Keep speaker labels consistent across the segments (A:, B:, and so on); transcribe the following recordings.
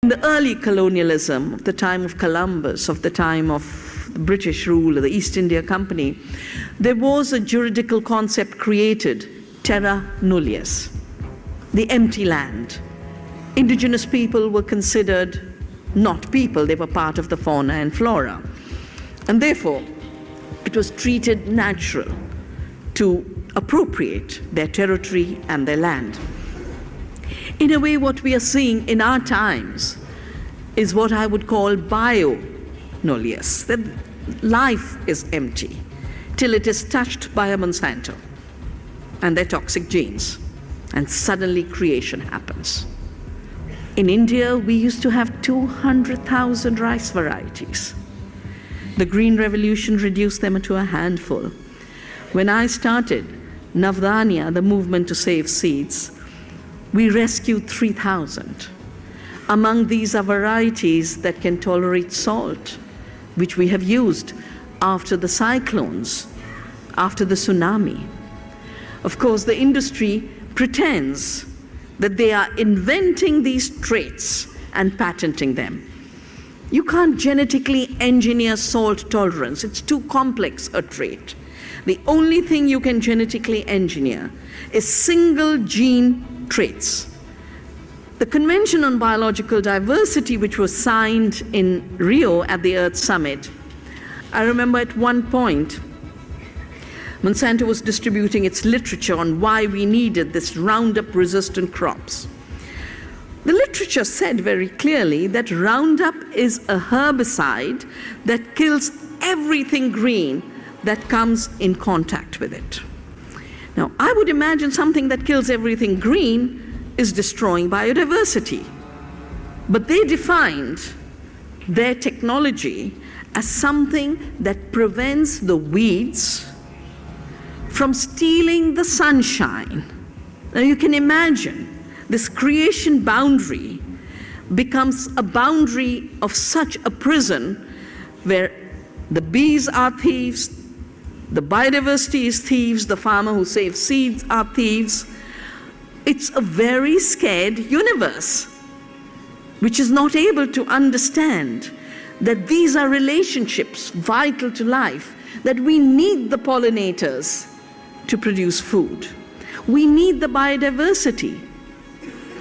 A: In the early colonialism, of the time of Columbus, of the time of the British rule of the East India Company, there was a juridical concept created, terra nullius, the empty land. Indigenous people were considered not people, they were part of the fauna and flora. And therefore, it was treated natural to appropriate their territory and their land. In a way, what we are seeing in our times is what I would call bio-nullius, that life is empty till it is touched by a Monsanto and their toxic genes, and suddenly creation happens. In India, we used to have 200,000 rice varieties. The Green Revolution reduced them to a handful. When I started Navdanya, the movement to save seeds, we rescued 3,000. Among these are varieties that can tolerate salt, which we have used after the cyclones, after the tsunami. Of course, the industry pretends that they are inventing these traits and patenting them. You can't genetically engineer salt tolerance. It's too complex a trait. The only thing you can genetically engineer is single gene traits. The Convention on Biological Diversity, which was signed in Rio at the Earth Summit, I remember at one point, Monsanto was distributing its literature on why we needed this Roundup-resistant crops. The literature said very clearly that Roundup is a herbicide that kills everything green that comes in contact with it. Now, I would imagine something that kills everything green is destroying biodiversity. But they defined their technology as something that prevents the weeds from stealing the sunshine. Now you can imagine this creation boundary becomes a boundary of such a prison where the bees are thieves, the biodiversity is thieves, the farmer who saves seeds are thieves. It's a very scared universe, which is not able to understand that these are relationships vital to life, that we need the pollinators to produce food. We need the biodiversity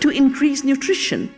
A: to increase nutrition.